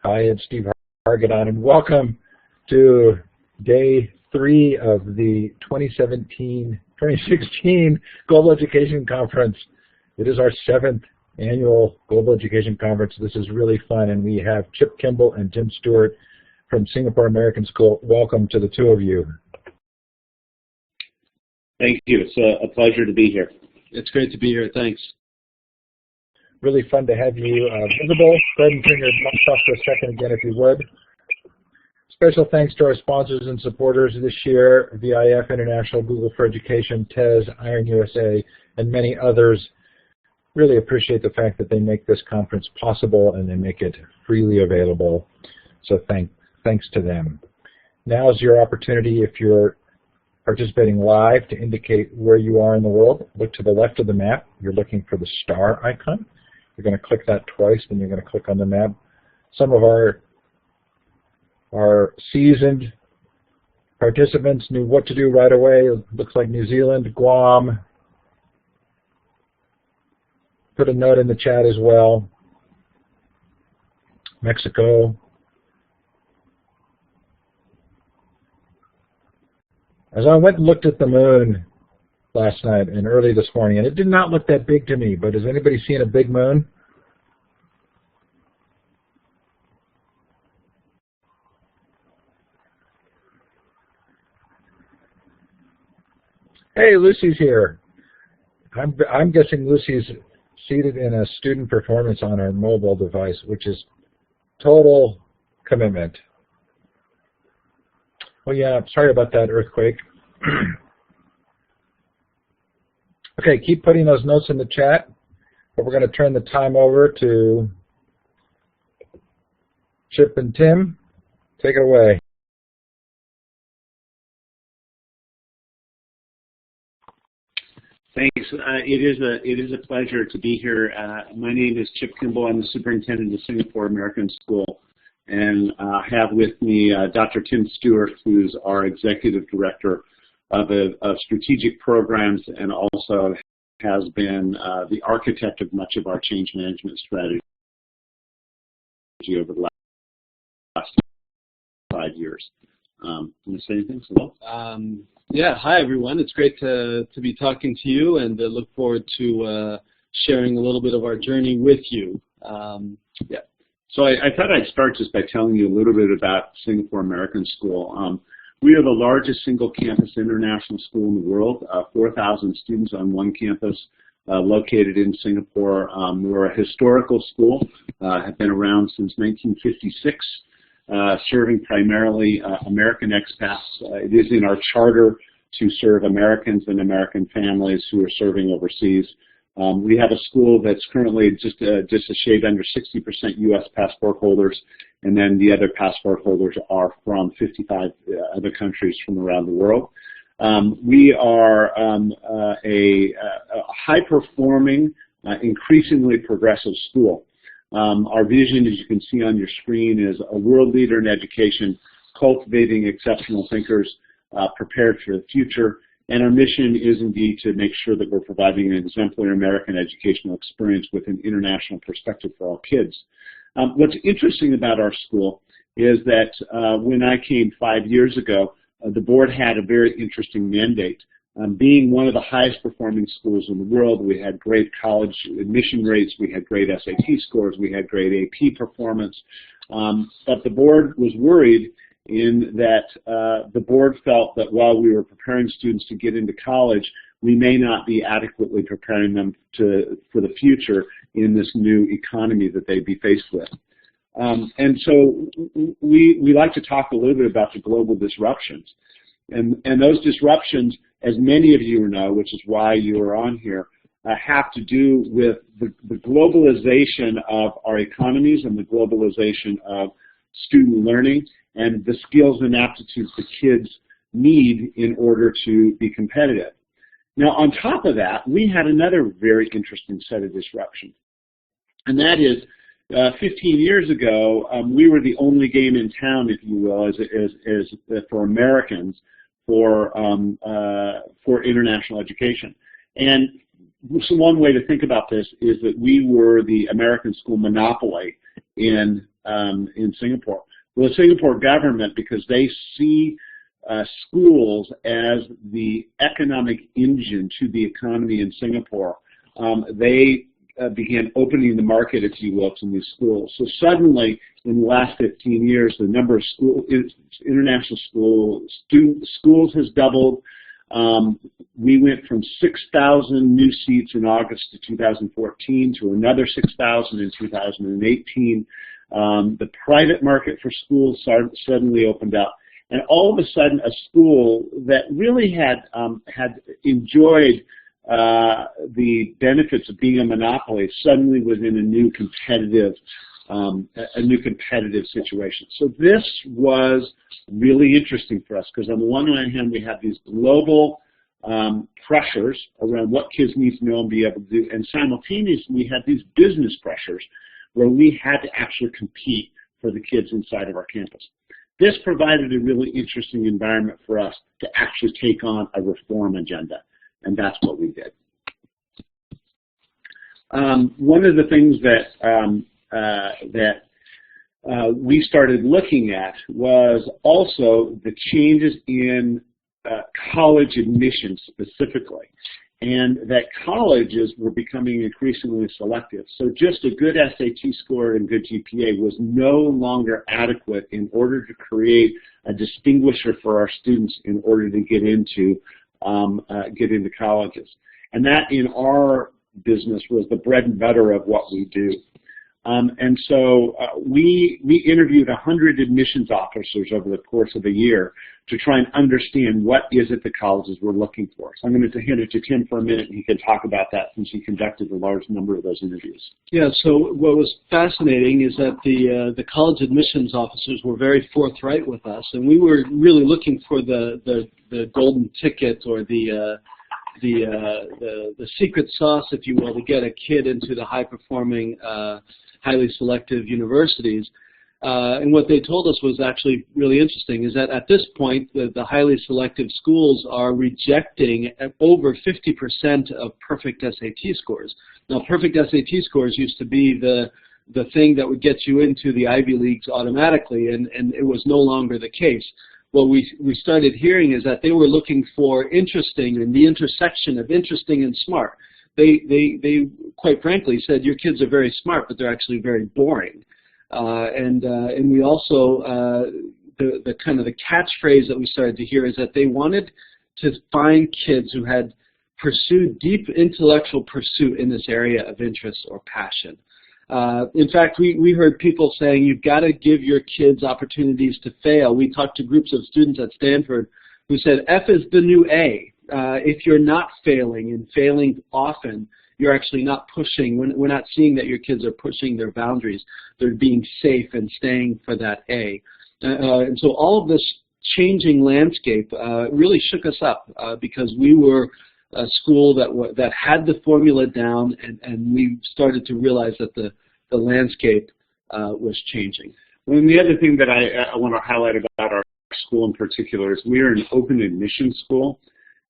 Hi, it's Steve Hargadon, and welcome to day 3 of the 2016 Global Education Conference. It is our 7th annual Global Education Conference. This is really fun, and we have Chip Kimball and Tim Stuart from Singapore American School. Welcome to the two of you. Thank you. It's a pleasure to be here. It's great to be here. Thanks. Really fun to have you visible. Go ahead and turn your mics off for a second again, if you would. Special thanks to our sponsors and supporters this year, VIF International, Google for Education, TES, Iron USA, and many others. Really appreciate the fact that they make this conference possible and they make it freely available. So thanks to them. Now is your opportunity, if you're participating live, to indicate where you are in the world. Look to the left of the map. You're looking for the star icon. You're going to click that twice, then you're going to click on the map. Some of our seasoned participants knew what to do right away. It looks like New Zealand, Guam. Put a note in the chat as well. Mexico. As I went and looked at the moon last night and early this morning, and it did not look that big to me, but has anybody seen a big moon? Hey, Lucy's here. I'm guessing Lucy's seated in a student performance on her mobile device, which is total commitment. Oh yeah, sorry about that earthquake. Okay, keep putting those notes in the chat, but we're going to turn the time over to Chip and Tim. Take it away. Thanks. It is a pleasure to be here. My name is Chip Kimball. I'm the Superintendent of Singapore American School, and I have with me Dr. Tim Stuart, who's our Executive Director of Strategic Programs and also has been the architect of much of our change management strategy over the last 5 years. Want to say anything, Saul? Yeah, hi everyone. It's great to be talking to you, and look forward to sharing a little bit of our journey with you. Yeah. So I thought I'd start just by telling you a little bit about Singapore American School. We are the largest single-campus international school in the world, 4,000 students on one campus located in Singapore. We're a historical school, have been around since 1956, serving primarily American expats. It is in our charter to serve Americans and American families who are serving overseas. We have a school that's currently just a shade under 60% U.S. passport holders, and then the other passport holders are from 55 other countries from around the world. We are a high-performing, increasingly progressive school. Our vision, as you can see on your screen, is a world leader in education, cultivating exceptional thinkers prepared for the future. And our mission is indeed to make sure that we're providing an exemplary American educational experience with an international perspective for all kids. What's interesting about our school is that when I came 5 years ago, the board had a very interesting mandate. Being one of the highest performing schools in the world, we had great college admission rates, we had great SAT scores, we had great AP performance, but the board was worried in that the board felt that while we were preparing students to get into college, we may not be adequately preparing them for the future in this new economy that they'd be faced with. And so we like to talk a little bit about the global disruptions. And those disruptions, as many of you know, which is why you are on here, have to do with the globalization of our economies and the globalization of student learning and the skills and aptitudes the kids need in order to be competitive. Now, on top of that, we had another very interesting set of disruptions. And that is, 15 years ago, we were the only game in town, if you will, for Americans for international education. And so one way to think about this is that we were the American school monopoly in Singapore. Well, the Singapore government, because they see schools as the economic engine to the economy in Singapore, they began opening the market, if you will, to new schools. So suddenly, in the last 15 years, the number of international schools has doubled. We went from 6,000 new seats in August of 2014 to another 6,000 in 2018. The private market for schools suddenly opened up. And all of a sudden, a school that really had enjoyed the benefits of being a monopoly suddenly was in a new competitive situation. So this was really interesting for us because on the one hand we have these global pressures around what kids need to know and be able to do, and simultaneously we had these business pressures where we had to actually compete for the kids inside of our campus. This provided a really interesting environment for us to actually take on a reform agenda, and that's what we did. One of the things that we started looking at was also the changes in college admissions specifically, and that colleges were becoming increasingly selective. So just a good SAT score and good GPA was no longer adequate in order to create a distinguisher for our students in order to get into colleges. And that in our business was the bread and butter of what we do. And so we interviewed 100 admissions officers over the course of a year to try and understand what is it the colleges were looking for. So I'm going to hand it to Tim for a minute, and he can talk about that since he conducted a large number of those interviews. Yeah, so what was fascinating is that the college admissions officers were very forthright with us, and we were really looking for the golden ticket or the secret sauce, if you will, to get a kid into the high-performing, highly selective universities. And what they told us was actually really interesting, is that at this point, the highly selective schools are rejecting over 50% of perfect SAT scores. Now, perfect SAT scores used to be the thing that would get you into the Ivy Leagues automatically, and it was no longer the case. What we started hearing is that they were looking for interesting and the intersection of interesting and smart. They quite frankly said, your kids are very smart, but they're actually very boring. And we also, the kind of the catchphrase that we started to hear is that they wanted to find kids who had pursued deep intellectual pursuit in this area of interest or passion. In fact, we heard people saying you've got to give your kids opportunities to fail. We talked to groups of students at Stanford who said F is the new A. If you're not failing and failing often, you're actually not pushing. We're not seeing that your kids are pushing their boundaries. They're being safe and staying for that A. And so all of this changing landscape really shook us up because we were a school that had the formula down, and we started to realize that the landscape was changing. Well, and the other thing that I want to highlight about our school in particular is we are an open admission school.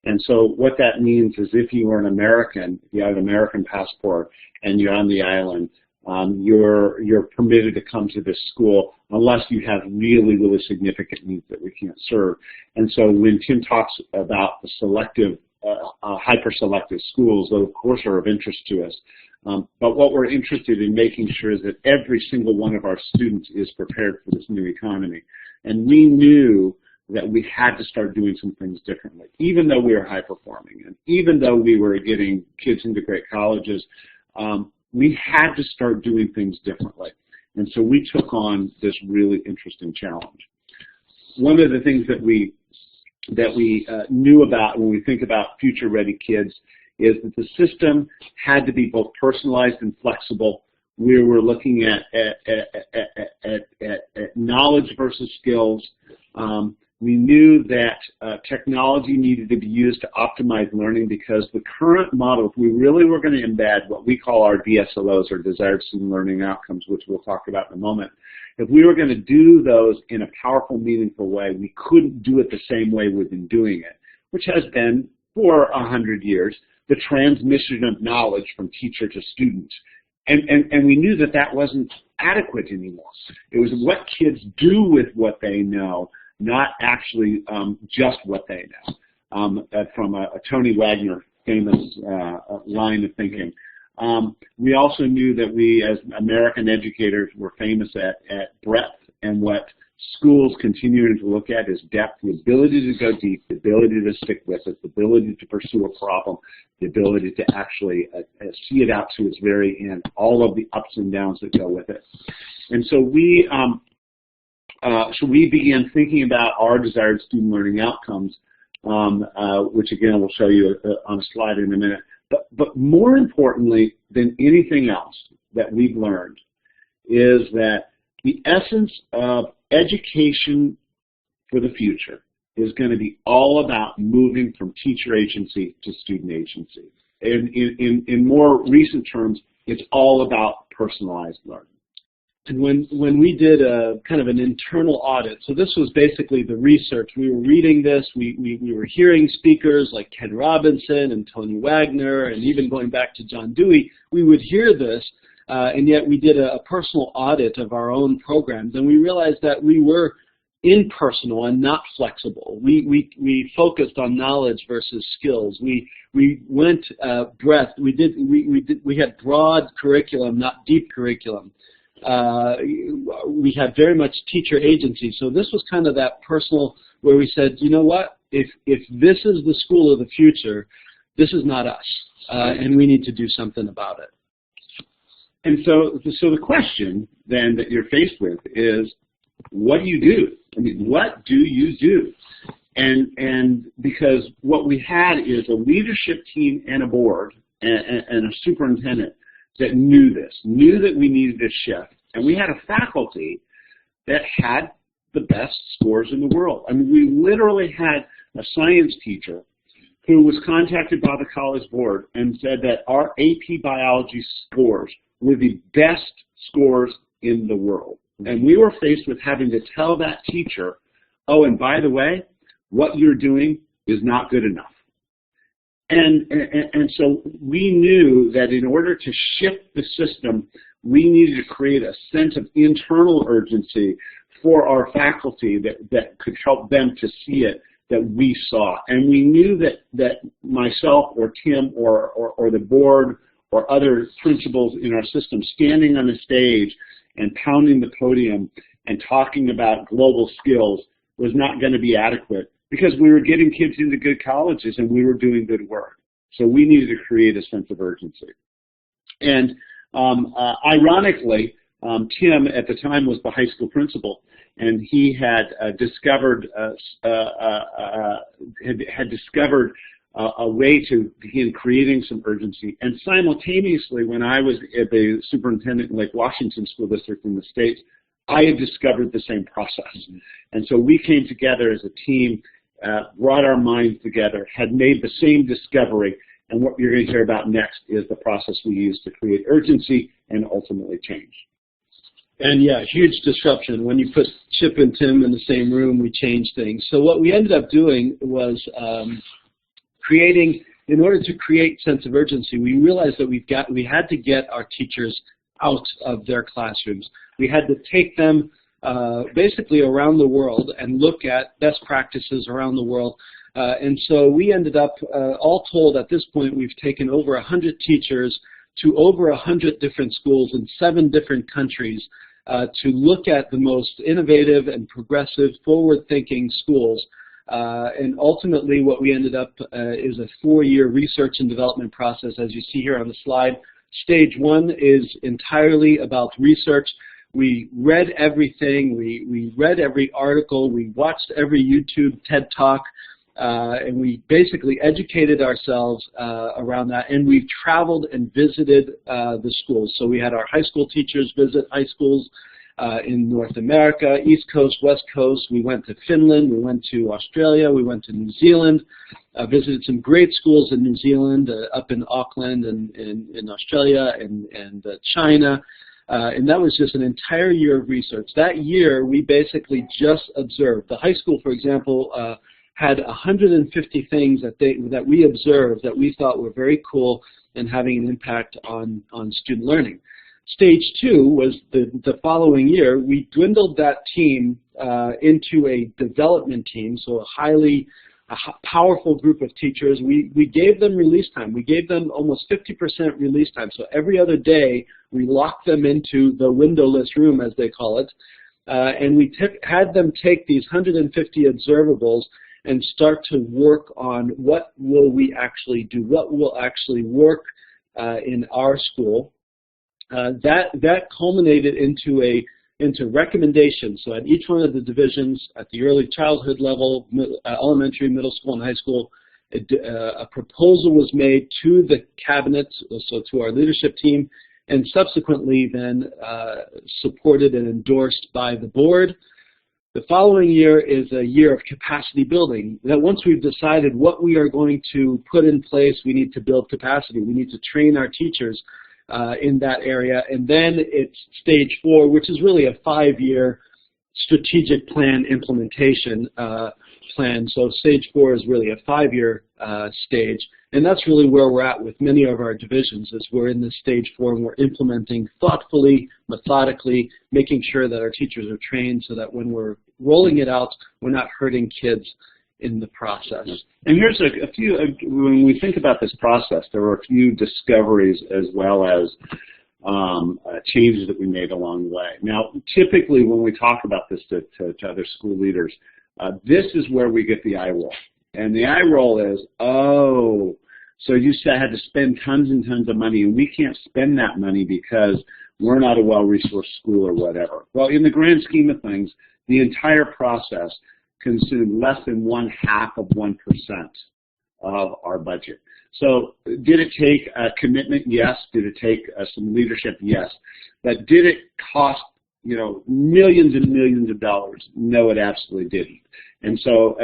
And so what that means is if you are an American, you have an American passport, and you're on the island, you're permitted to come to this school unless you have really, really significant needs that we can't serve. And so when Tim talks about the selective, hyper-selective schools, those of course are of interest to us. But what we're interested in making sure is that every single one of our students is prepared for this new economy. And we knew that we had to start doing some things differently. Even though we were high performing and even though we were getting kids into great colleges, we had to start doing things differently. And so we took on this really interesting challenge. One of the things that we knew about when we think about future-ready kids is that the system had to be both personalized and flexible. We were looking at knowledge versus skills. We knew that technology needed to be used to optimize learning because the current model, if we really were going to embed what we call our DSLOs, or desired student learning outcomes, which we'll talk about in a moment, if we were going to do those in a powerful, meaningful way, we couldn't do it the same way we've been doing it, which has been for 100 years. the transmission of knowledge from teacher to student. And we knew that that wasn't adequate anymore. It was what kids do with what they know, not actually just what they know. From a Tony Wagner famous line of thinking. We also knew that we, as American educators, were famous at breadth, and what schools continue to look at is depth, the ability to go deep, the ability to stick with it, the ability to pursue a problem, the ability to actually see it out to its very end, all of the ups and downs that go with it. And so we began thinking about our desired student learning outcomes, which again we'll show you on a slide in a minute. But more importantly than anything else that we've learned is that the essence of education for the future is going to be all about moving from teacher agency to student agency. And in more recent terms, it's all about personalized learning. And when we did a kind of an internal audit, so this was basically the research. We were reading this, we were hearing speakers like Ken Robinson and Tony Wagner, and even going back to John Dewey, we would hear this, and yet we did a personal audit of our own programs, and we realized that we were impersonal and not flexible. We focused on knowledge versus skills. We went breadth. We had broad curriculum, not deep curriculum. We had very much teacher agency. So this was kind of that personal where we said, you know what, if this is the school of the future, this is not us, and we need to do something about it. And so the question then that you're faced with is, what do you do? I mean, what do you do? And because what we had is a leadership team and a board and a superintendent that knew this, knew that we needed a shift. And we had a faculty that had the best scores in the world. I mean, we literally had a science teacher who was contacted by the college board and said that our AP biology scores were the best scores in the world. And we were faced with having to tell that teacher, oh, and by the way, what you're doing is not good enough. And so we knew that in order to shift the system, we needed to create a sense of internal urgency for our faculty that could help them to see it that we saw. And we knew that myself or Tim or the board or other principals in our system standing on the stage and pounding the podium and talking about global skills was not going to be adequate, because we were getting kids into good colleges and we were doing good work. So we needed to create a sense of urgency. And ironically, Tim at the time was the high school principal, and he had discovered a way to begin creating some urgency. And simultaneously, when I was the superintendent in Lake Washington School District in the States, I had discovered the same process. And so we came together as a team, brought our minds together, had made the same discovery, and what you're going to hear about next is the process we use to create urgency and ultimately change. And yeah, huge disruption. When you put Chip and Tim in the same room, we changed things. So what we ended up doing was in order to create sense of urgency, we realized that we had to get our teachers out of their classrooms. We had to take them basically around the world and look at best practices around the world. And so we ended up, all told at this point, we've taken over 100 teachers to over 100 different schools in 7 different countries to look at the most innovative and progressive, forward-thinking schools. And ultimately what we ended up is a 4-year research and development process, as you see here on the slide. Stage 1 is entirely about research. We read everything, we read every article, we watched every YouTube TED Talk, and we basically educated ourselves around that, and we traveled and visited the schools. So we had our high school teachers visit high schools in North America, East Coast, West Coast. We went to Finland, we went to Australia, we went to New Zealand, visited some great schools in New Zealand, up in Auckland and in Australia and China. And that was just an entire year of research. That year, we basically just observed. The high school, for example, had 150 things that we observed that we thought were very cool and having an impact on student learning. Stage 2 was the following year. We dwindled that team into a development team, so a powerful group of teachers. We gave them release time. We gave them almost 50% release time. So every other day, we locked them into the windowless room, as they call it, and we had them take these 150 observables and start to work on what will we actually do, what will actually work in our school. That culminated into recommendations. So at each one of the divisions, at the early childhood level, elementary, middle school, and high school, a proposal was made to the cabinet, so to our leadership team, and subsequently then supported and endorsed by the board. The following year is a year of capacity building. That once we've decided what we are going to put in place, we need to build capacity. We need to train our teachers in that area. And then it's stage 4, which is really a 5-year strategic plan implementation plan. So stage 4 is really a 5-year stage. And that's really where we're at with many of our divisions, is we're in this stage 4 and we're implementing thoughtfully, methodically, making sure that our teachers are trained so that when we're rolling it out, we're not hurting kids in the process. And here's a few, when we think about this process, there were a few discoveries as well as changes that we made along the way. Now, typically when we talk about this to other school leaders, this is where we get the eye roll. And the eye roll is, oh, so you had to spend tons and tons of money, and we can't spend that money because we're not a well-resourced school or whatever. Well, in the grand scheme of things, the entire process consumed less than 0.5% of our budget. So did it take a commitment? Yes. Did it take some leadership? Yes. But did it cost, millions and millions of dollars? No, it absolutely didn't. And so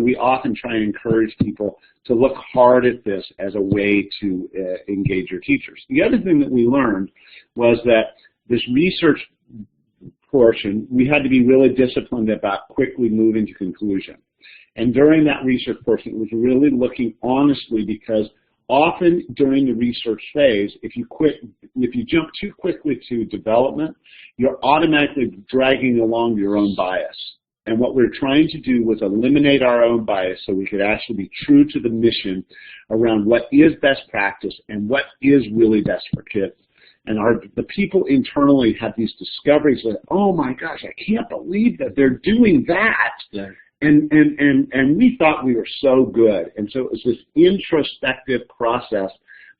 we often try and encourage people to look hard at this as a way to engage your teachers. The other thing that we learned was that this research portion, we had to be really disciplined about quickly moving to conclusion. And during that research portion, it was really looking honestly, because often during the research phase, if you jump too quickly to development, you're automatically dragging along your own bias. And what we're trying to do was eliminate our own bias so we could actually be true to the mission around what is best practice and what is really best for kids. And the people internally had these discoveries like, oh my gosh, I can't believe that they're doing that. Yeah. And we thought we were so good. And so it was this introspective process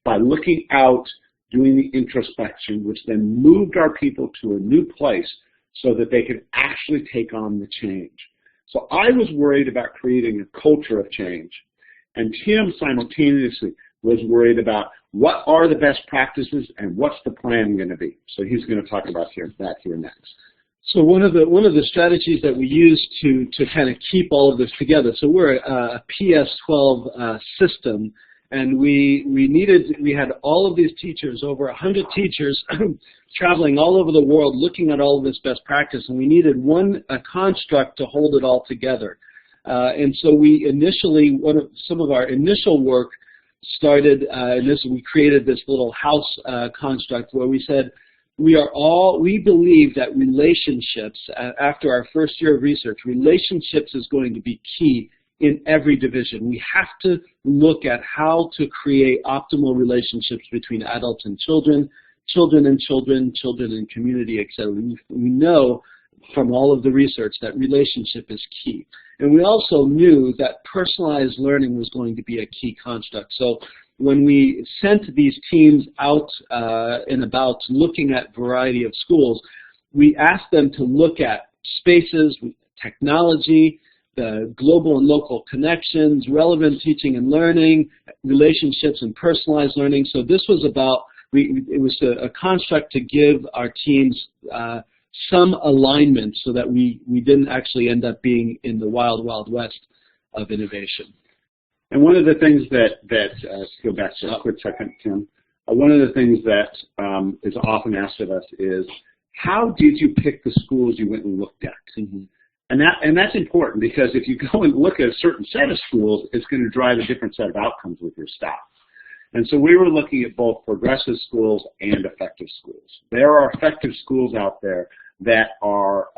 by looking out, doing the introspection, which then moved our people to a new place so that they could actually take on the change. So I was worried about creating a culture of change. And Tim simultaneously was worried about what are the best practices and what's the plan going to be. So he's going to talk about that here next. So one of the strategies that we use to kind of keep all of this together. So we're a PS12 system, and we had all of these teachers, over 100 teachers, traveling all over the world, looking at all of this best practice, and we needed a construct to hold it all together. And so we initially, some of our initial work started, we created this little house construct where we said, we believe that relationships, after our first year of research, relationships is going to be key in every division. We have to look at how to create optimal relationships between adults and children, children and children, children and community, etc. We know from all of the research that relationship is key. And we also knew that personalized learning was going to be a key construct. So when we sent these teams out and about looking at a variety of schools, we asked them to look at spaces, technology, the global and local connections, relevant teaching and learning, relationships and personalized learning. So this was about, it was a construct to give our teams some alignment so that we didn't actually end up being in the wild, wild west of innovation. And one of the things go back to a quick second, Tim. One of the things that is often asked of us is, how did you pick the schools you went and looked at? Mm-hmm. And that's important, because if you go and look at a certain set of schools, it's going to drive a different set of outcomes with your staff. And so we were looking at both progressive schools and effective schools. There are effective schools out there that are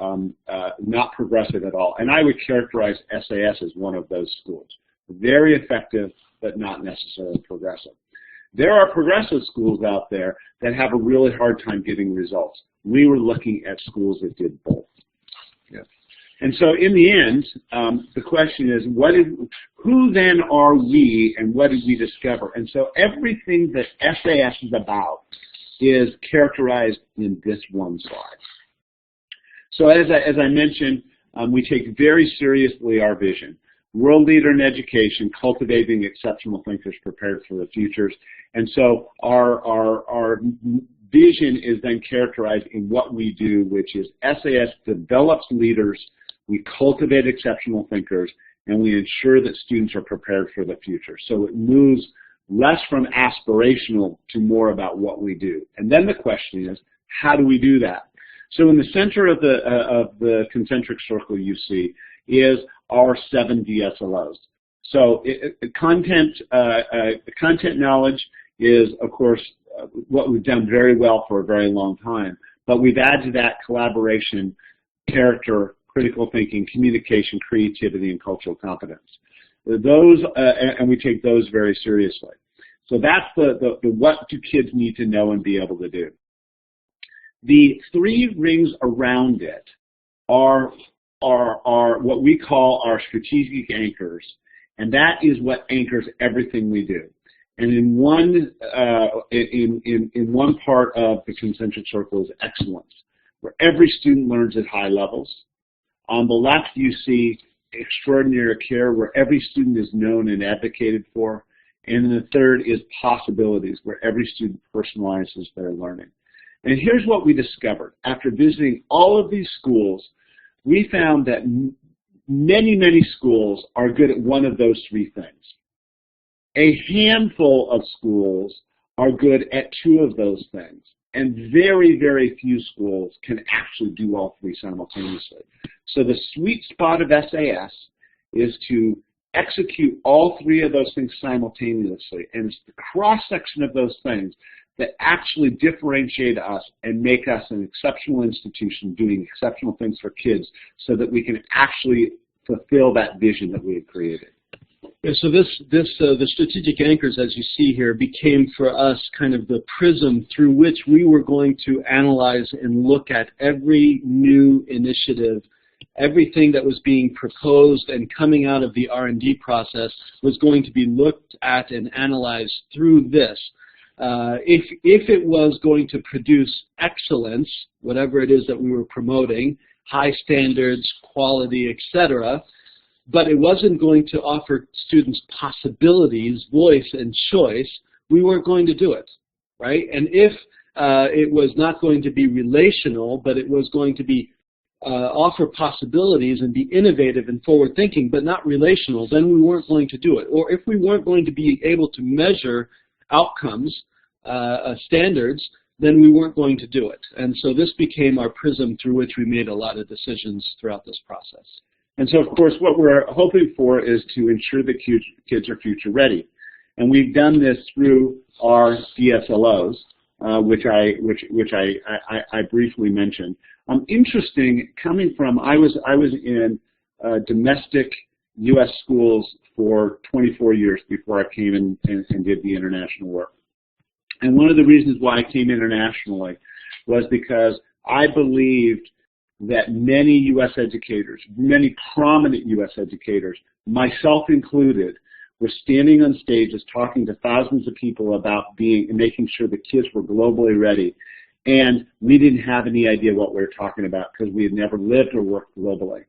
not progressive at all. And I would characterize SAS as one of those schools. Very effective, but not necessarily progressive. There are progressive schools out there that have a really hard time getting results. We were looking at schools that did both. Yeah. And so in the end, the question is, who then are we, and what did we discover? And so everything that SAS is about is characterized in this one slide. So as I mentioned, we take very seriously our vision. World leader in education, cultivating exceptional thinkers prepared for the futures. And so our vision is then characterized in what we do, which is SAS develops leaders, we cultivate exceptional thinkers, and we ensure that students are prepared for the future. So it moves less from aspirational to more about what we do. And then the question is, how do we do that? So in the center of the concentric circle you see is our 7 DSLOs. So content knowledge is, of course, what we've done very well for a very long time. But we've added to that collaboration, character, critical thinking, communication, creativity, and cultural competence. Those, and we take those very seriously. So that's the what do kids need to know and be able to do. The 3 rings around it are what we call our strategic anchors, and that is what anchors everything we do. And in one part of the concentric circle is excellence, where every student learns at high levels. On the left, you see extraordinary care, where every student is known and advocated for. And the third is possibilities, where every student personalizes their learning. And here's what we discovered. After visiting all of these schools, we found that many, many schools are good at one of those 3 things. A handful of schools are good at 2 of those things. And very, very few schools can actually do all 3 simultaneously. So the sweet spot of SAS is to execute all 3 of those things simultaneously. And it's the cross-section of those things that actually differentiate us and make us an exceptional institution doing exceptional things for kids, so that we can actually fulfill that vision that we had created. Yeah, so the strategic anchors, as you see here, became for us kind of the prism through which we were going to analyze and look at every new initiative. Everything that was being proposed and coming out of the R&D process was going to be looked at and analyzed through this. If it was going to produce excellence, whatever it is that we were promoting, high standards, quality, etc., but it wasn't going to offer students possibilities, voice, and choice, we weren't going to do it, right? And if it was not going to be relational, but it was going to be offer possibilities and be innovative and forward-thinking, but not relational, then we weren't going to do it. Or if we weren't going to be able to measure outcomes, standards, then we weren't going to do it. And so this became our prism through which we made a lot of decisions throughout this process. And so, of course, what we're hoping for is to ensure that kids are future ready. And we've done this through our DSLOs, which I briefly mentioned. Interesting, coming from, I was in domestic U.S. schools for 24 years before I came in and did the international work. And one of the reasons why I came internationally was because I believed that many U.S. educators, many prominent U.S. educators, myself included, were standing on stages talking to thousands of people about making sure the kids were globally ready. And we didn't have any idea what we were talking about because we had never lived or worked globally.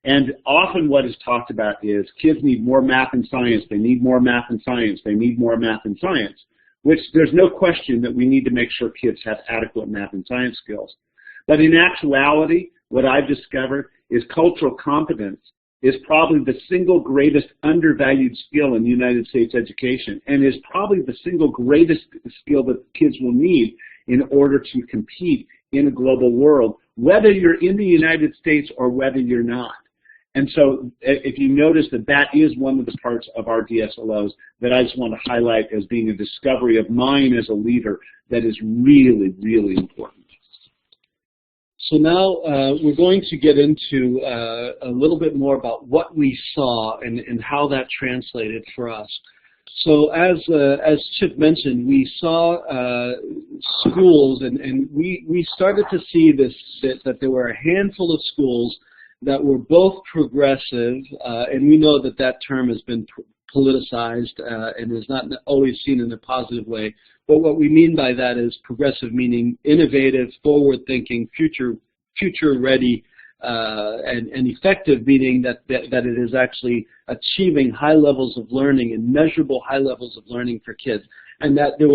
And often what is talked about is kids need more math and science, they need more math and science, they need more math and science, which there's no question that we need to make sure kids have adequate math and science skills. But in actuality, what I've discovered is cultural competence is probably the single greatest undervalued skill in United States education, and is probably the single greatest skill that kids will need in order to compete in a global world whether you're in the United States or whether you're not. And so if you notice that is one of the parts of our DSLOs that I just want to highlight as being a discovery of mine as a leader that is really, really important. So now we're going to get into a little bit more about what we saw and how that translated for us. So as Chip mentioned, we saw schools, and we started to see that there were a handful of schools that were both progressive, and we know that term has been politicized and is not always seen in a positive way. But what we mean by that is progressive meaning innovative, forward-thinking, future-ready, and effective, meaning that it is actually achieving high levels of learning and measurable high levels of learning for kids, and that there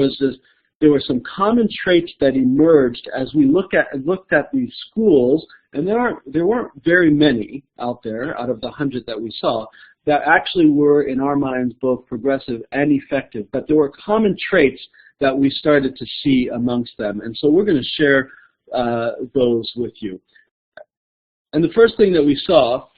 were some common traits that emerged as we looked at these schools, and there weren't very many out there out of the 100 that we saw that actually were, in our minds, both progressive and effective, but there were common traits that we started to see amongst them, and so we're going to share those with you. And the first thing that we saw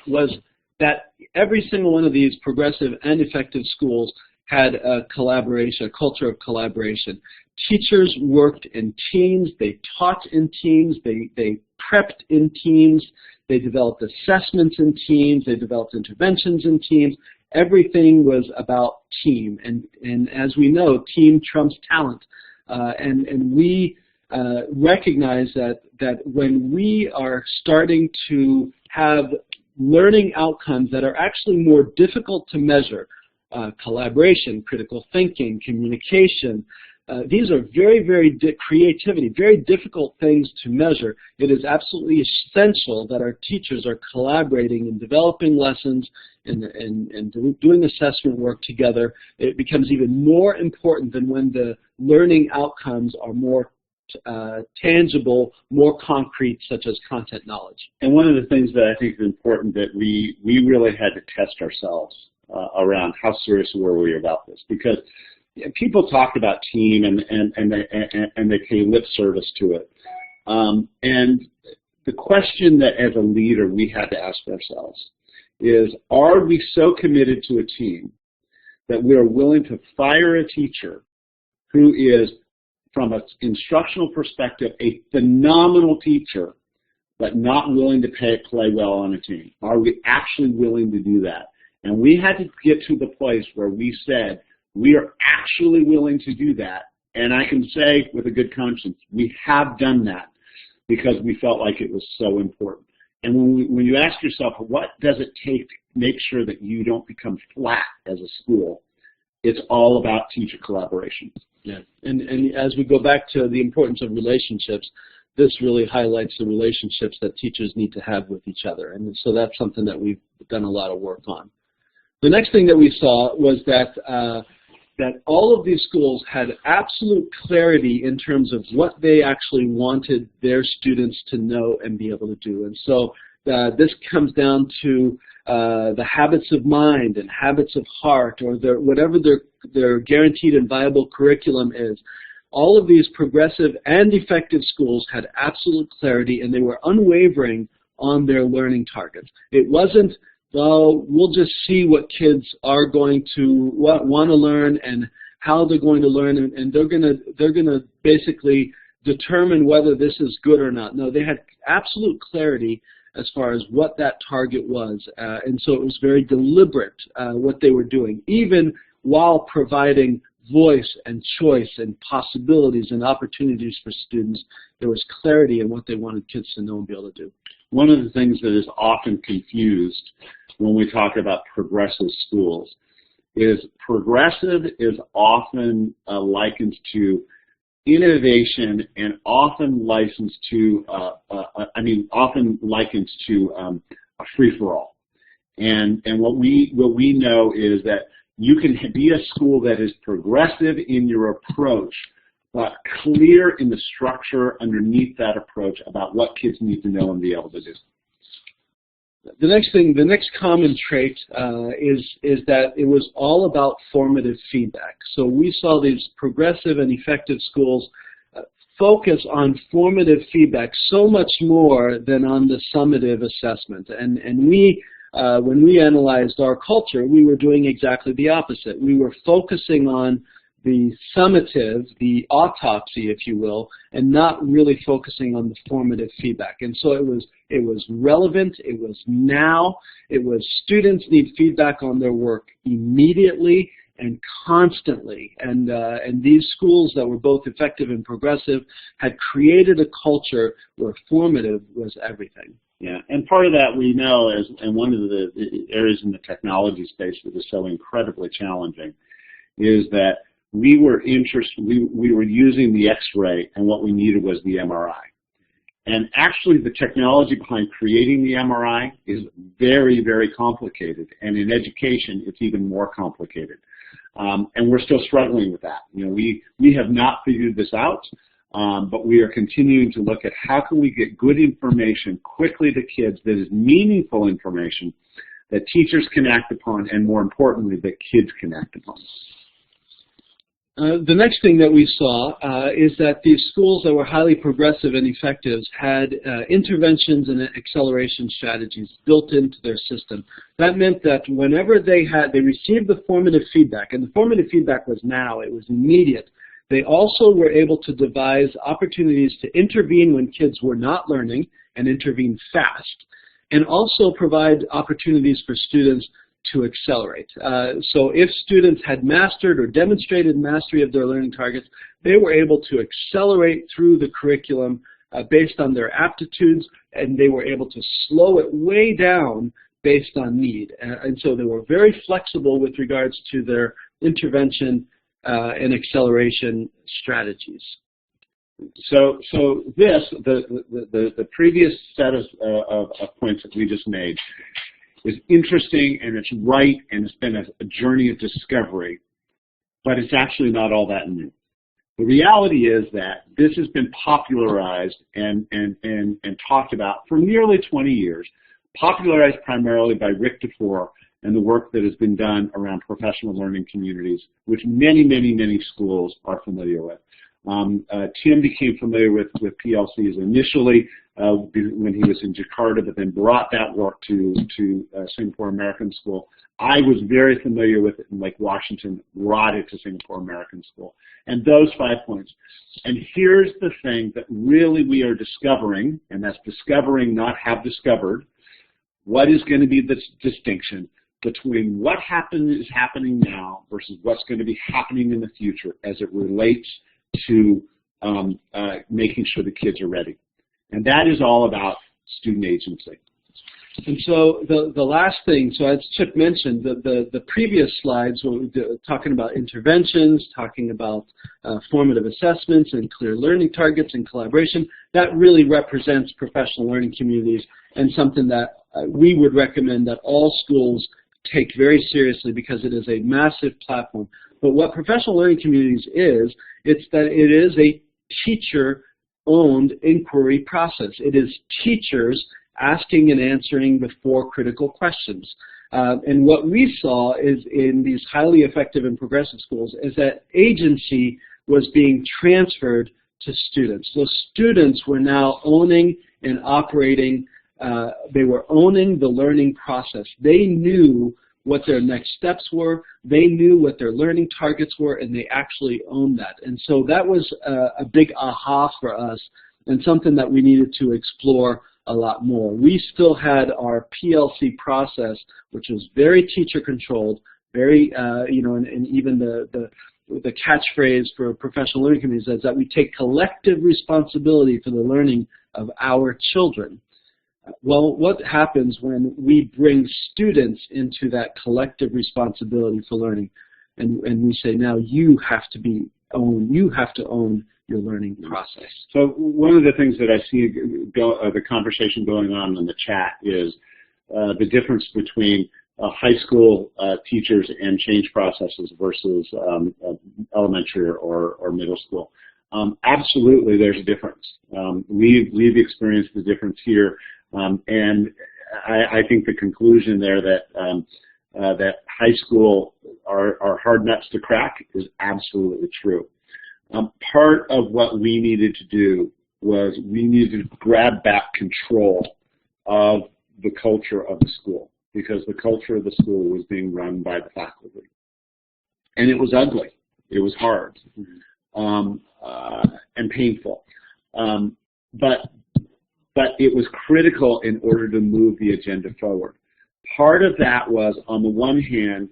was that every single one of these progressive and effective schools had a collaboration, a culture of collaboration. Teachers worked in teams, they taught in teams, they prepped in teams, they developed assessments in teams, they developed interventions in teams. Everything was about team, and as we know, team trumps talent, and we recognize that when we are starting to have learning outcomes that are actually more difficult to measure, collaboration, critical thinking, communication, these are very creativity, very difficult things to measure. It is absolutely essential that our teachers are collaborating and developing lessons and doing assessment work together. It becomes even more important than when the learning outcomes are more tangible, more concrete, such as content knowledge. And one of the things that I think is important that we really had to test ourselves around how serious were we about this, because people talked about team and they pay lip service to it. And the question that as a leader we had to ask ourselves is, are we so committed to a team that we are willing to fire a teacher who is, from an instructional perspective, a phenomenal teacher, but not willing to play well on a team? Are we actually willing to do that? And we had to get to the place where we said, we are actually willing to do that. And I can say with a good conscience, we have done that because we felt like it was so important. And when you ask yourself, what does it take to make sure that you don't become flat as a school, it's all about teacher collaboration. Yeah, and as we go back to the importance of relationships, this really highlights the relationships that teachers need to have with each other. And so that's something that we've done a lot of work on. The next thing that we saw was that all of these schools had absolute clarity in terms of what they actually wanted their students to know and be able to do. And so this comes down to the habits of mind and habits of heart, or whatever their guaranteed and viable curriculum is. All of these progressive and effective schools had absolute clarity, and they were unwavering on their learning targets. It wasn't, well, we'll just see what kids are going to want to learn and how they're going to learn, and they're gonna basically determine whether this is good or not. No, they had absolute clarity as far as what that target was, and so it was very deliberate what they were doing, even while providing voice and choice and possibilities and opportunities for students. There was clarity in what they wanted kids to know and be able to do. One of the things that is often confused when we talk about progressive schools is progressive is often likened to innovation and often licensed to, often likened to a free-for-all. And what we know is that you can be a school that is progressive in your approach, but clear in the structure underneath that approach about what kids need to know and be able to do. The next common trait is that it was all about formative feedback. So we saw these progressive and effective schools focus on formative feedback so much more than on the summative assessment. And we, when we analyzed our culture, we were doing exactly the opposite. We were focusing on the summative, the autopsy, if you will, and not really focusing on the formative feedback. And so it was relevant, it was now, it was students need feedback on their work immediately and constantly. And these schools that were both effective and progressive had created a culture where formative was everything. Yeah, and part of that we know is, and one of the areas in the technology space that is so incredibly challenging, is that we were using the X-ray, and what we needed was the MRI. And actually, the technology behind creating the MRI is very, very complicated, and in education, it's even more complicated. And we're still struggling with that. You know, we have not figured this out, but we are continuing to look at how can we get good information quickly to kids that is meaningful information that teachers can act upon, and more importantly, that kids can act upon. The next thing that we saw is that these schools that were highly progressive and effective had interventions and acceleration strategies built into their system. That meant that whenever they received the formative feedback, and the formative feedback was now, it was immediate, they also were able to devise opportunities to intervene when kids were not learning and intervene fast, and also provide opportunities for students to accelerate. So if students had mastered or demonstrated mastery of their learning targets, they were able to accelerate through the curriculum based on their aptitudes, and they were able to slow it way down based on need. And so they were very flexible with regards to their intervention and acceleration strategies. So this, the previous set of points that we just made, is interesting, and it's right, and it's been a journey of discovery, but it's actually not all that new. The reality is that this has been popularized and talked about for nearly 20 years, popularized primarily by Rick DeFore and the work that has been done around professional learning communities, which many, many, many schools are familiar with. Tim became familiar with PLCs initially when he was in Jakarta, but then brought that work to Singapore American School. I was very familiar with it in Lake Washington, brought it to Singapore American School. And those 5 points. And here's the thing that really we are discovering, and that's discovering, not have discovered, what is going to be the distinction between what is happening now versus what's going to be happening in the future as it relates to making sure the kids are ready. And that is all about student agency. And so the last thing, so as Chip mentioned, the previous slides were talking about interventions, talking about formative assessments and clear learning targets and collaboration. That really represents professional learning communities, and something that we would recommend that all schools take very seriously, because it is a massive platform. But what professional learning communities is, it's that it is a teacher-owned inquiry process. It is teachers asking and answering the 4 critical questions. And what we saw is in these highly effective and progressive schools is that agency was being transferred to students. So students were now owning and operating, they were owning the learning process. They knew what their next steps were, they knew what their learning targets were, and they actually owned that. And so that was a big aha for us, and something that we needed to explore a lot more. We still had our PLC process, which was very teacher-controlled, very, you know, and even the catchphrase for professional learning communities is that we take collective responsibility for the learning of our children. Well, what happens when we bring students into that collective responsibility for learning, and we say, now you have to own your learning process? So one of the things that I see the conversation going on in the chat is the difference between high school teachers and change processes versus elementary or middle school. Absolutely, there's a difference. We've experienced the difference here. And I think the conclusion there that that high school are hard nuts to crack is absolutely true. part of what we needed to do was we needed to grab back control of the culture of the school, because the culture of the school was being run by the faculty. And it was ugly. It was hard and painful. But it was critical in order to move the agenda forward. Part of that was, on the one hand,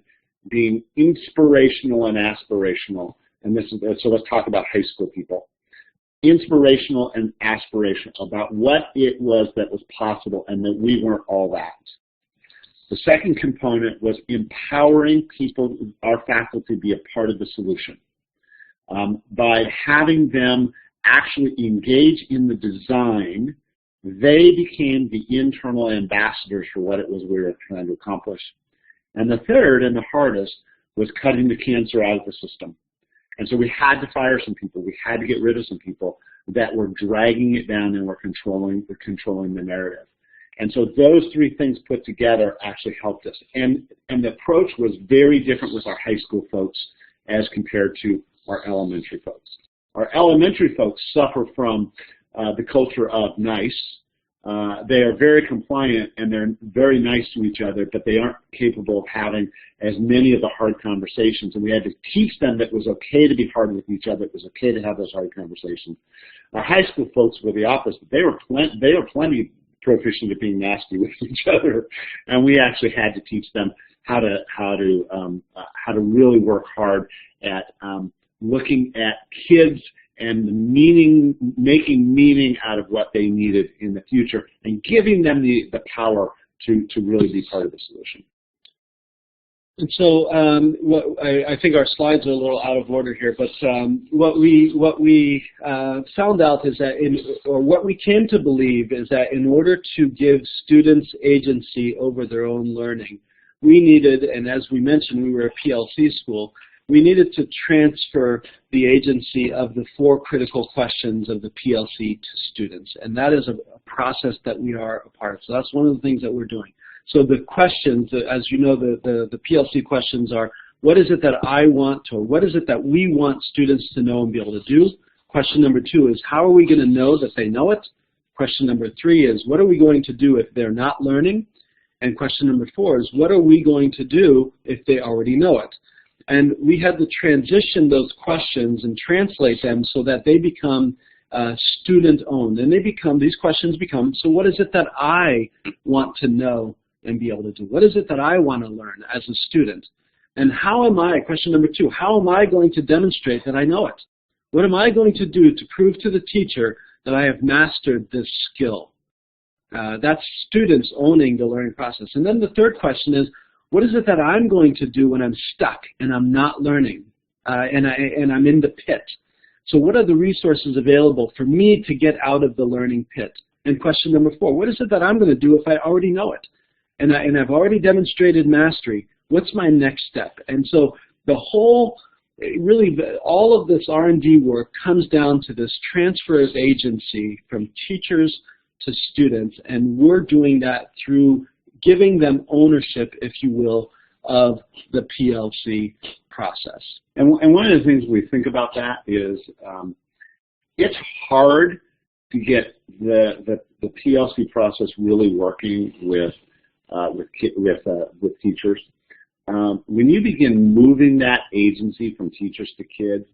being inspirational and aspirational. And so let's talk about high school people. Inspirational and aspirational about what it was that was possible and that we weren't all that. The second component was empowering people, our faculty, to be a part of the solution. By having them actually engage in the design, they became the internal ambassadors for what it was we were trying to accomplish. And the third, and the hardest, was cutting the cancer out of the system. And so we had to fire some people. We had to get rid of some people that were dragging it down and were controlling the narrative. And so those three things put together actually helped us. And the approach was very different with our high school folks as compared to our elementary folks. Our elementary folks suffer from the culture of nice. They are very compliant and they're very nice to each other, but they aren't capable of having as many of the hard conversations. And we had to teach them that it was okay to be hard with each other. It was okay to have those hard conversations. Our high school folks were the opposite. They were plenty proficient at being nasty with each other, and we actually had to teach them how to really work hard at looking at kids and making meaning out of what they needed in the future, and giving them the power to really be part of the solution. And so I think our slides are a little out of order here, but what we found out is that, what we came to believe is that in order to give students agency over their own learning, we needed, and as we mentioned, we were a PLC school, we needed to transfer the agency of the 4 critical questions of the PLC to students. And that is a process that we are a part of. So that's one of the things that we're doing. So the questions, as you know, the PLC questions are, what is it that I want, or what is it that we want students to know and be able to do? Question number 2 is, how are we going to know that they know it? Question number 3 is, what are we going to do if they're not learning? And question number 4 is, what are we going to do if they already know it? And we had to transition those questions and translate them so that they become student-owned. And these questions become, so what is it that I want to know and be able to do? What is it that I want to learn as a student? And how am I, question number 2, how am I going to demonstrate that I know it? What am I going to do to prove to the teacher that I have mastered this skill? That's students owning the learning process. And then the third question is, what is it that I'm going to do when I'm stuck and I'm not learning and I'm in the pit? So what are the resources available for me to get out of the learning pit? And question number 4, what is it that I'm going to do if I already know it? And I've already demonstrated mastery. What's my next step? And so the whole, really, all of this R&D work comes down to this transfer of agency from teachers to students, and we're doing that through giving them ownership, if you will, of the PLC process. And one of the things we think about that is it's hard to get the PLC process really working with teachers. When you begin moving that agency from teachers to kids,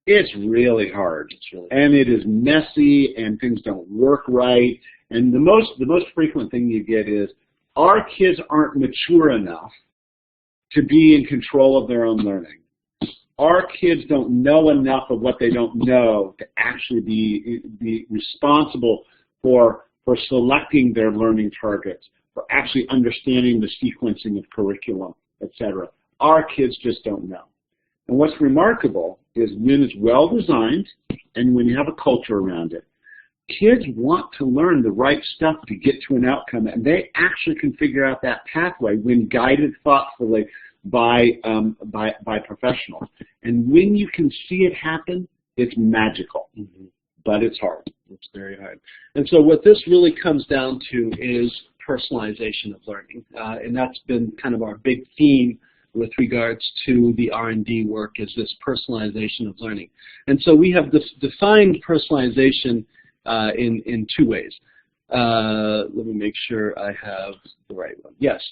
it's really hard. And it is messy, and things don't work right. And the most frequent thing you get is, our kids aren't mature enough to be in control of their own learning. Our kids don't know enough of what they don't know to actually be responsible for selecting their learning targets, for actually understanding the sequencing of curriculum, etc. Our kids just don't know. And what's remarkable is when it's well designed and when you have a culture around it, kids want to learn the right stuff to get to an outcome, and they actually can figure out that pathway when guided thoughtfully by professionals. And when you can see it happen, it's magical, but it's hard. It's very hard. And so what this really comes down to is personalization of learning, and that's been kind of our big theme with regards to the R&D work is this personalization of learning. And so we have defined personalization in two ways. Let me make sure I have the right one. Yes.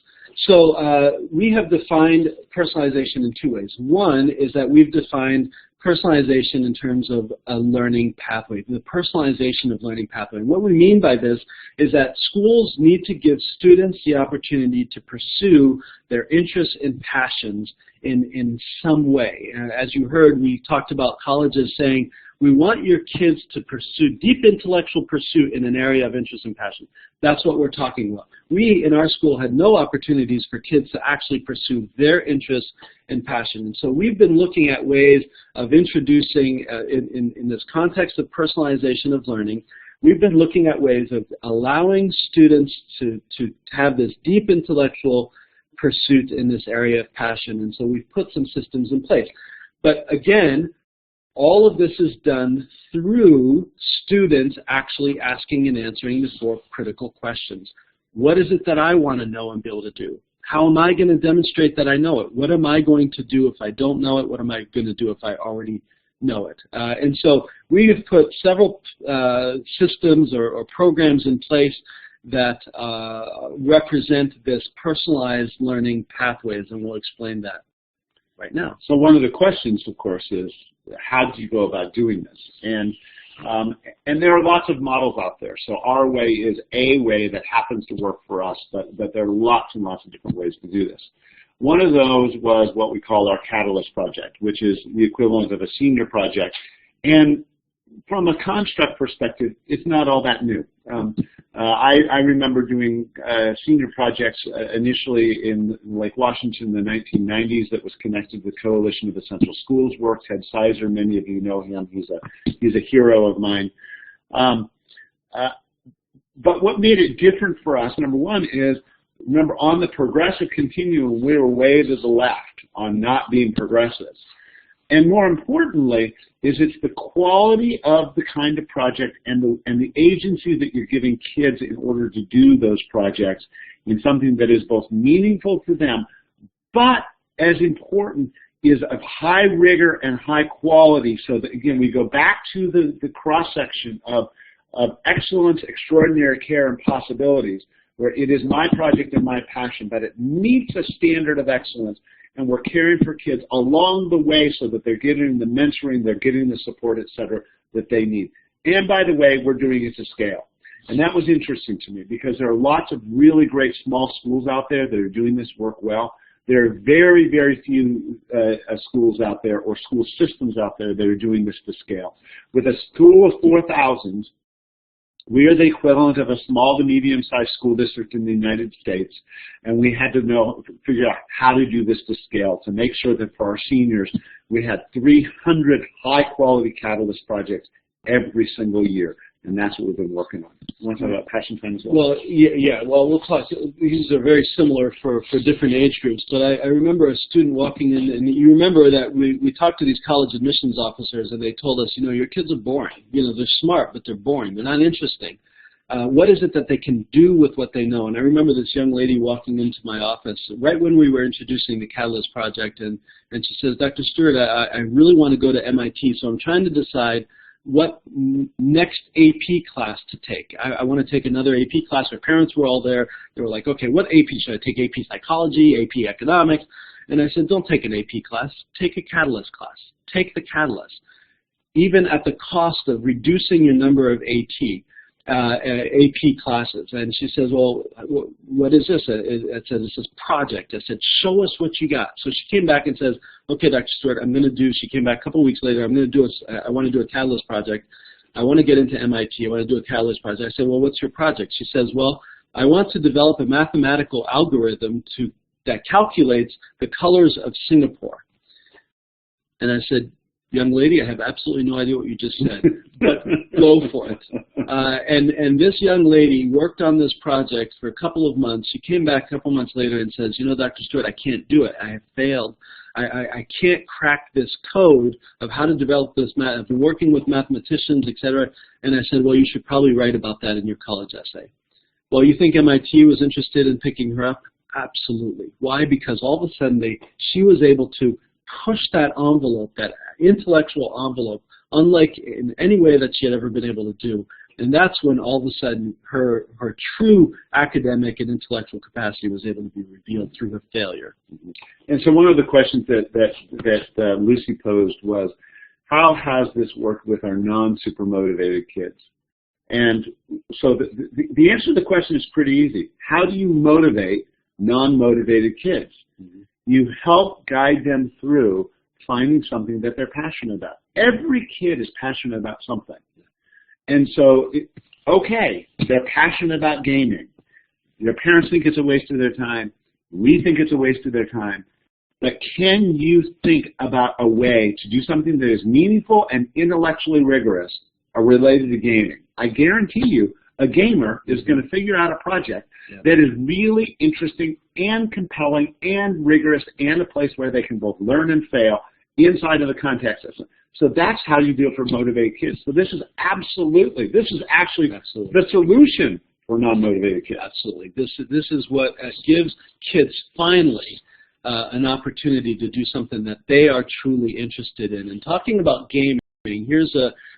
So we have defined personalization in two ways. One is that we've defined personalization in terms of a learning pathway, the personalization of learning pathway. And what we mean by this is that schools need to give students the opportunity to pursue their interests and passions in some way. As you heard, we talked about colleges saying, we want your kids to pursue deep intellectual pursuit in an area of interest and passion. That's what we're talking about. We, in our school, had no opportunities for kids to actually pursue their interests and passion. And so we've been looking at ways of introducing, in this context of personalization of learning, we've been looking at ways of allowing students to have this deep intellectual pursuit in this area of passion. And so we've put some systems in place. But again, all of this is done through students actually asking and answering the four critical questions. What is it that I want to know and be able to do? How am I going to demonstrate that I know it? What am I going to do if I don't know it? What am I going to do if I already know it? And so we have put several systems or programs in place that represent this personalized learning pathways, and we'll explain that right now. So one of the questions, of course, is how do you go about doing this? And there are lots of models out there. So our way is a way that happens to work for us, but there are lots and lots of different ways to do this. One of those was what we call our Catalyst project, which is the equivalent of a senior project. And from a construct perspective, it's not all that new. I remember doing senior projects initially in Lake Washington in the 1990s that was connected with Coalition of Essential Schools work. Ted Sizer, many of you know him. He's a hero of mine. But what made it different for us, number one, is remember on the progressive continuum, we were way to the left on not being progressives. And more importantly, is it's the quality of the kind of project and the agency that you're giving kids in order to do those projects in something that is both meaningful to them, but as important is of high rigor and high quality, so that, again, we go back to the cross-section of excellence, extraordinary care, and possibilities, where it is my project and my passion, but it meets a standard of excellence, and we're caring for kids along the way so that they're getting the mentoring, they're getting the support, et cetera, that they need. And by the way, we're doing it to scale. And that was interesting to me because there are lots of really great small schools out there that are doing this work well. There are very, very few schools out there or school systems out there that are doing this to scale. With a school of 4,000, we are the equivalent of a small to medium-sized school district in the United States, and we had to figure out how to do this to scale to make sure that for our seniors, we had 300 high-quality Catalyst projects every single year, and that's what we've been working on. You want to talk about passion time as well? Well, yeah. Well, we'll talk. These are very similar for different age groups, but I remember a student walking in, and you remember that we talked to these college admissions officers, and they told us, you know, your kids are boring. You know, they're smart, but they're boring. They're not interesting. What is it that they can do with what they know? And I remember this young lady walking into my office right when we were introducing the Catalyst project, and she says, Dr. Stuart, I really want to go to MIT, so I'm trying to decide what next AP class to take. I want to take another AP class. Her parents were all there. They were like, okay, what AP should I take? AP Psychology, AP Economics? And I said, don't take an AP class. Take a Catalyst class. Take the Catalyst. Even at the cost of reducing your number of AP classes. And she says, well, what is this? I said, this is project. I said, show us what you got. So she came back and says, okay, Dr. Stuart, she came back a couple of weeks later, I want to do a Catalyst project. I want to get into MIT. I want to do a Catalyst project. I said, well, what's your project? She says, well, I want to develop a mathematical algorithm that calculates the colors of Singapore. And I said, young lady, I have absolutely no idea what you just said, but go for it. And this young lady worked on this project for a couple of months. She came back a couple months later and says, you know, Dr. Stuart, I can't do it. I have failed. I can't crack this code of how to develop this math. I've been working with mathematicians, et cetera. And I said, well, you should probably write about that in your college essay. Well, you think MIT was interested in picking her up? Absolutely. Why? Because all of a sudden she was able to push that envelope, that intellectual envelope, unlike in any way that she had ever been able to do. And that's when all of a sudden her true academic and intellectual capacity was able to be revealed through her failure. And so one of the questions that Lucy posed was, how has this worked with our non-super motivated kids? And so the answer to the question is pretty easy. How do you motivate non-motivated kids? Mm-hmm. You help guide them through finding something that they're passionate about. Every kid is passionate about something. And so, okay, they're passionate about gaming. Their parents think it's a waste of their time. We think it's a waste of their time. But can you think about a way to do something that is meaningful and intellectually rigorous related to gaming? I guarantee you a gamer is going to figure out a project that is really interesting and compelling and rigorous and a place where they can both learn and fail inside of the context system. So that's how you do it for motivated kids. So this is actually the solution for non-motivated kids. Absolutely. This is what gives kids finally an opportunity to do something that they are truly interested in. And talking about gaming,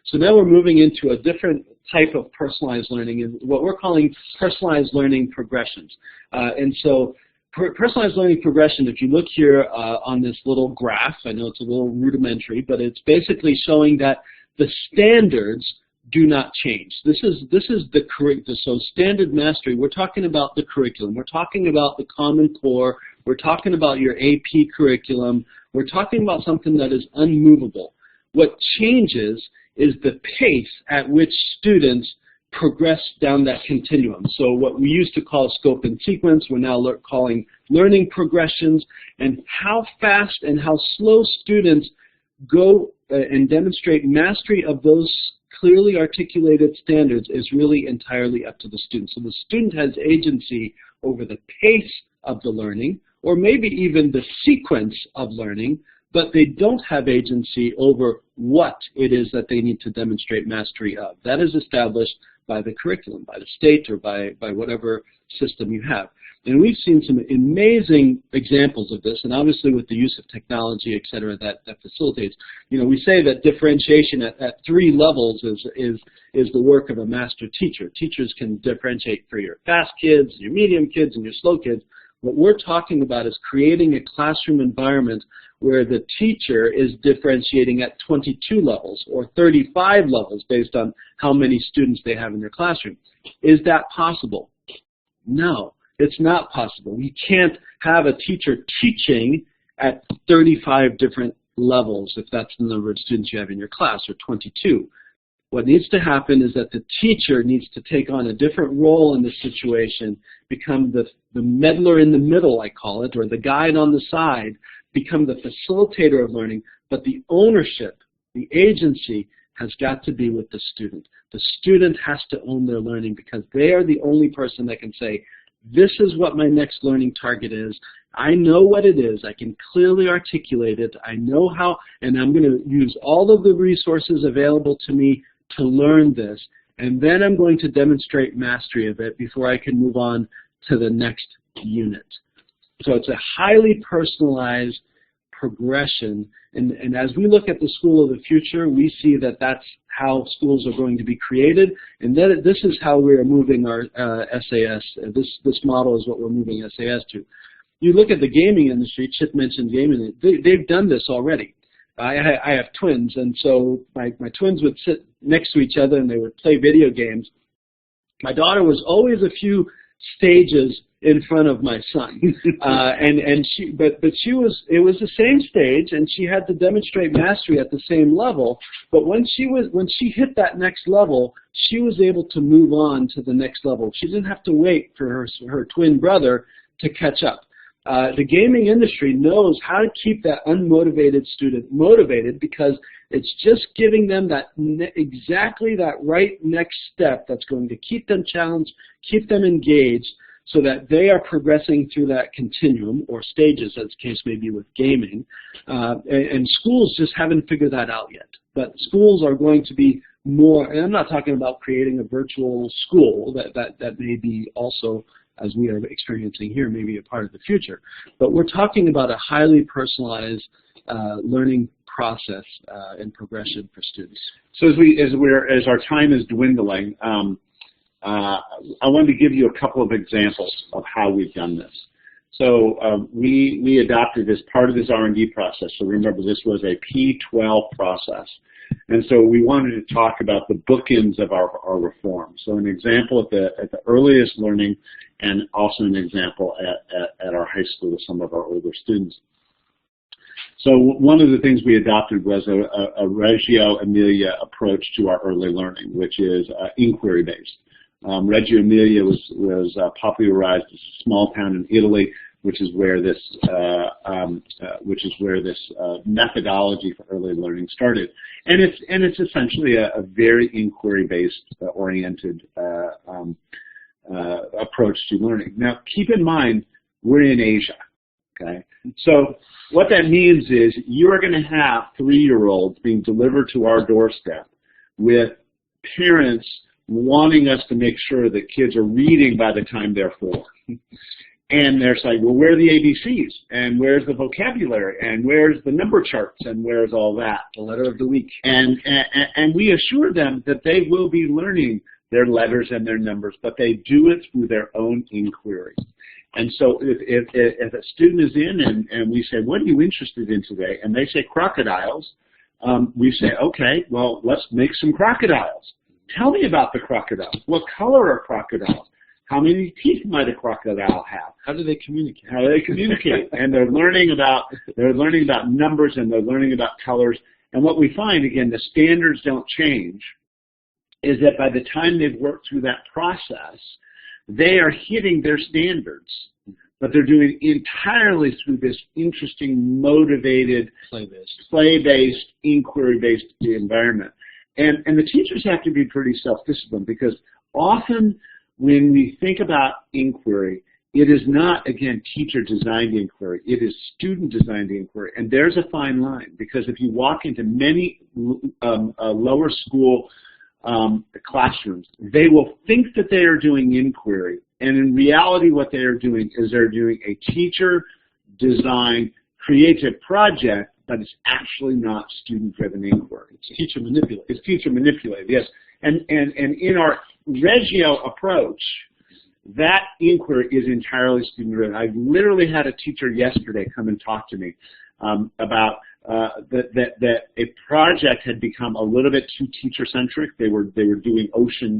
so now we're moving into a different type of personalized learning, and what we're calling personalized learning progressions. And so personalized learning progression, if you look here on this little graph, I know it's a little rudimentary, but it's basically showing that the standards do not change. This is the curriculum. So standard mastery, we're talking about the curriculum. We're talking about the Common Core. We're talking about your AP curriculum. We're talking about something that is unmovable. What changes is the pace at which students progress down that continuum. So what we used to call scope and sequence, we're now calling learning progressions, and how fast and how slow students go and demonstrate mastery of those clearly articulated standards is really entirely up to the student. So the student has agency over the pace of the learning, or maybe even the sequence of learning, but they don't have agency over what it is that they need to demonstrate mastery of. That is established by the curriculum, by the state, or by whatever system you have. And we've seen some amazing examples of this, and obviously with the use of technology, et cetera, that facilitates. You know, we say that differentiation at 3 levels is the work of a master teacher. Teachers can differentiate for your fast kids, your medium kids, and your slow kids. What we're talking about is creating a classroom environment where the teacher is differentiating at 22 levels or 35 levels based on how many students they have in their classroom. Is that possible? No, it's not possible. We can't have a teacher teaching at 35 different levels if that's the number of students you have in your class, or 22. What needs to happen is that the teacher needs to take on a different role in the situation, become the meddler in the middle, I call it, or the guide on the side, become the facilitator of learning, but the ownership, the agency, has got to be with the student. The student has to own their learning because they are the only person that can say, this is what my next learning target is. I know what it is. I can clearly articulate it. I know how, and I'm going to use all of the resources available to me to learn this, and then I'm going to demonstrate mastery of it before I can move on to the next unit. So it's a highly personalized progression, and as we look at the school of the future, we see that that's how schools are going to be created, and that this is how we are moving our SAS. This model is what we're moving SAS to. You look at the gaming industry, Chip mentioned gaming, they've done this already. I have twins, and so my twins would sit next to each other and they would play video games. My daughter was always a few stages in front of my son, but it was the same stage, and she had to demonstrate mastery at the same level. But when she hit that next level, she was able to move on to the next level. She didn't have to wait for her twin brother to catch up. The gaming industry knows how to keep that unmotivated student motivated because it's just giving them that exactly that right next step that's going to keep them challenged, keep them engaged, so that they are progressing through that continuum, or stages as the case may be with gaming. And schools just haven't figured that out yet. But schools are going to be more, and I'm not talking about creating a virtual school, that may be also as we are experiencing here, maybe a part of the future. But we're talking about a highly personalized learning process and progression for students. So as our time is dwindling, I wanted to give you a couple of examples of how we've done this. So we adopted as part of this R&D process. So remember, this was a P12 process. And so we wanted to talk about the bookends of our reform. So an example at the earliest learning, and also an example at our high school with some of our older students. So one of the things we adopted was a Reggio Emilia approach to our early learning, which is inquiry-based. Reggio Emilia was popularized as a small town in Italy, which is where this methodology for early learning started, and it's essentially a very inquiry-based oriented approach to learning. Now, keep in mind we're in Asia, okay? So what that means is you are going to have 3-year-olds being delivered to our doorstep with parents wanting us to make sure that kids are reading by the time they're 4. And they're like, well, where are the ABCs? And where's the vocabulary? And where's the number charts? And where's all that? The letter of the week. And we assure them that they will be learning their letters and their numbers, but they do it through their own inquiry. And so if a student is in and we say, what are you interested in today? And they say crocodiles, we say, okay, well, let's make some crocodiles. Tell me about the crocodiles. What color are crocodiles? How many teeth might a crocodile have? How do they communicate? How do they communicate? And they're learning about numbers, and they're learning about colors. And what we find, again, the standards don't change, is that by the time they've worked through that process, they are hitting their standards. But they're doing entirely through this interesting, motivated, play-based, inquiry-based environment. And the teachers have to be pretty self-disciplined, because often when we think about inquiry, it is not, again, teacher-designed inquiry. It is student-designed inquiry. And there's a fine line, because if you walk into many lower school classrooms, they will think that they are doing inquiry. And in reality, what they are doing is they're doing a teacher-designed creative project, but it's actually not student-driven inquiry. It's teacher manipulated. It's teacher manipulated, yes. And in our Reggio approach, that inquiry is entirely student-driven. I literally had a teacher yesterday come and talk to me about that a project had become a little bit too teacher-centric. They were doing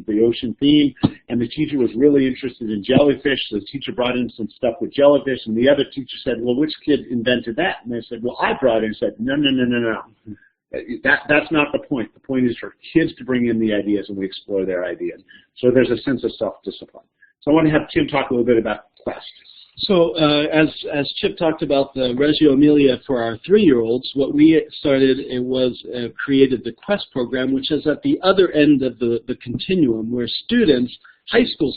the ocean theme, and the teacher was really interested in jellyfish. So the teacher brought in some stuff with jellyfish, and the other teacher said, well, which kid invented that? And they said, well, I brought it. And said, no. That's not the point. The point is for kids to bring in the ideas, and we explore their ideas. So there's a sense of self-discipline. So I want to have Tim talk a little bit about Quest. So as Chip talked about the Reggio Emilia for our 3-year-olds, what we started was created the Quest program, which is at the other end of the continuum, where students, high school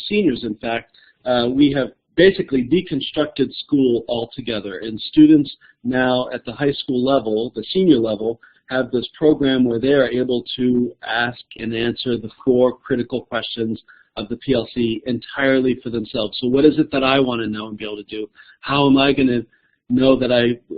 seniors in fact, we have basically deconstructed school altogether. And students now at the high school level, the senior level, have this program where they are able to ask and answer the 4 critical questions of the PLC entirely for themselves. So what is it that I want to know and be able to do? How am I going to know that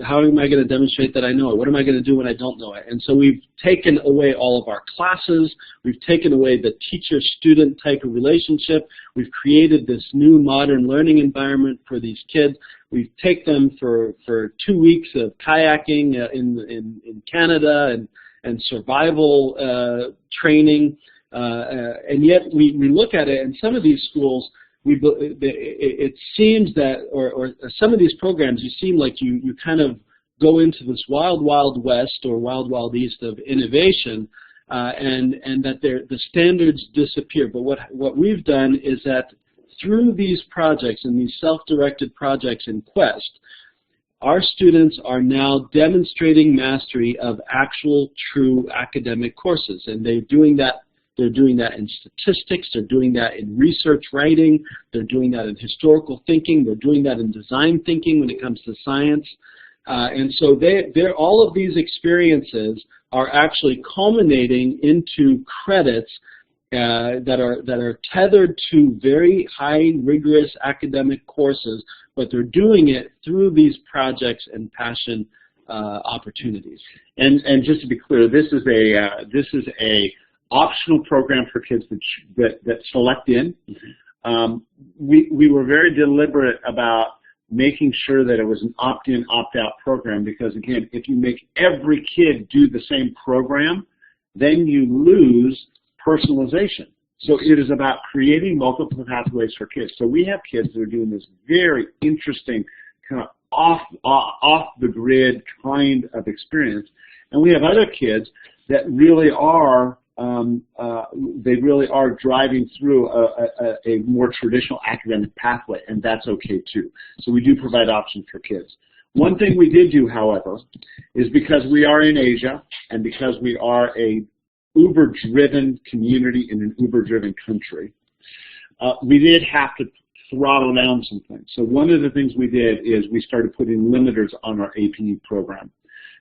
how am I going to demonstrate that I know it? What am I going to do when I don't know it? And so we've taken away all of our classes. We've taken away the teacher-student type of relationship. We've created this new modern learning environment for these kids. We take them for 2 weeks of kayaking in Canada and survival training. And yet we look at it, and some of these schools, it seems that, or some of these programs, you seem like you kind of go into this wild, wild west or wild, wild east of innovation, and that the standards disappear. But what we've done is that through these projects and these self-directed projects in Quest, our students are now demonstrating mastery of actual, true academic courses, and they're doing that. They're doing that in statistics, they're doing that in research writing, they're doing that in historical thinking, they're doing that in design thinking when it comes to science. And so all of these experiences are actually culminating into credits that are tethered to very high, rigorous academic courses, but they're doing it through these projects and passion opportunities. And just to be clear, this is a optional program for kids that select in. We were very deliberate about making sure that it was an opt-in, opt-out program, because again, if you make every kid do the same program, then you lose personalization. So it is about creating multiple pathways for kids. So we have kids that are doing this very interesting kind of off the grid kind of experience, and we have other kids that really are driving through a more traditional academic pathway, and that's okay too. So we do provide options for kids. One thing we did do, however, is because we are in Asia and because we are a Uber-driven community in an Uber-driven country, we did have to throttle down some things. So one of the things we did is we started putting limiters on our AP program.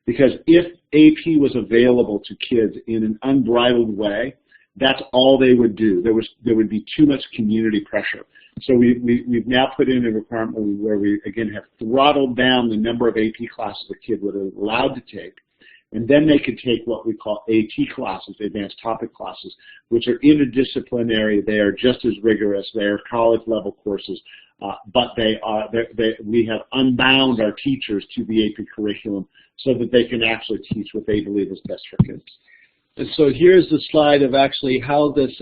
Because if AP was available to kids in an unbridled way, that's all they would do. There would be too much community pressure. So we've now put in a requirement where we, again, have throttled down the number of AP classes a kid would have allowed to take. And then they could take what we call AT classes, advanced topic classes, which are interdisciplinary. They are just as rigorous. They are college-level courses, but we have unbound our teachers to the AP curriculum so that they can actually teach what they believe is best for kids. And so here's the slide of actually how this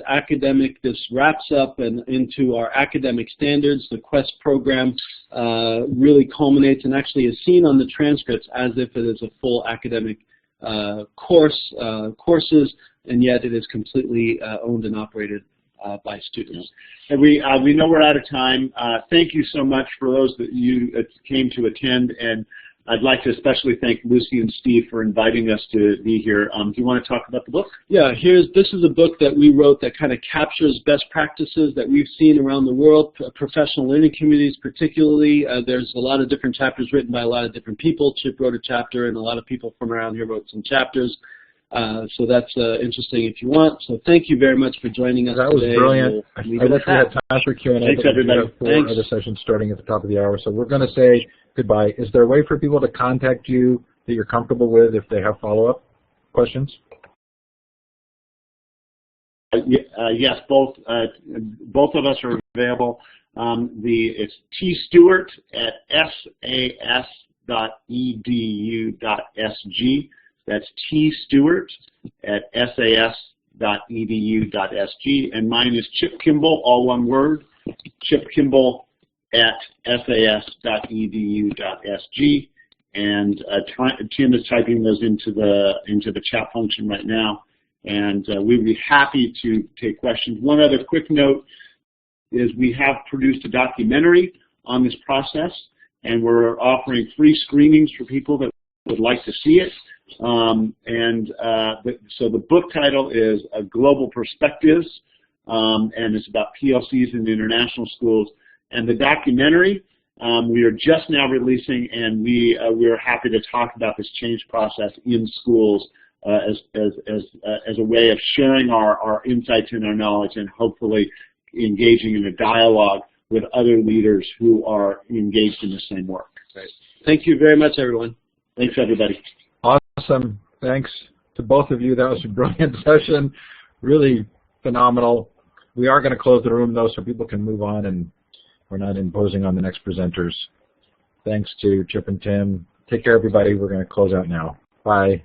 wraps up and into our academic standards. The Quest program really culminates and actually is seen on the transcripts as if it is a full academic courses, and yet it is completely owned and operated by students. And we know we're out of time. Thank you so much for those that you came to attend, and I'd like to especially thank Lucy and Steve for inviting us to be here. Do you want to talk about the book? Yeah, this is a book that we wrote that kind of captures best practices that we've seen around the world, professional learning communities particularly. There's a lot of different chapters written by a lot of different people. Chip wrote a chapter, and a lot of people from around here wrote some chapters. So that's interesting if you want. So thank you very much for joining us today. That was brilliant. I wish we had time for Q&A. Thanks, everybody. We have 4 other sessions starting at the top of the hour. So we're going to say goodbye. Is there a way for people to contact you that you're comfortable with if they have follow-up questions? Yes, both of us are available. It's tstewart@sas.edu.sg. That's tstewart@sas.edu.sg, and mine is Chip Kimball, all one word, chipkimball@sas.edu.sg, and Tim is typing those into the chat function right now, and we'd be happy to take questions. One other quick note is we have produced a documentary on this process, and we're offering free screenings for people that would like to see it. So the book title is Global Perspectives, and it's about PLCs in international schools. And the documentary we are just now releasing, and we're happy to talk about this change process in schools as a way of sharing our insights and our knowledge, and hopefully engaging in a dialogue with other leaders who are engaged in the same work. Great. Thank you very much, everyone. Thanks, everybody. Awesome. Thanks to both of you. That was a brilliant session. Really phenomenal. We are going to close the room, though, so people can move on, and we're not imposing on the next presenters. Thanks to Chip and Tim. Take care, everybody. We're going to close out now. Bye.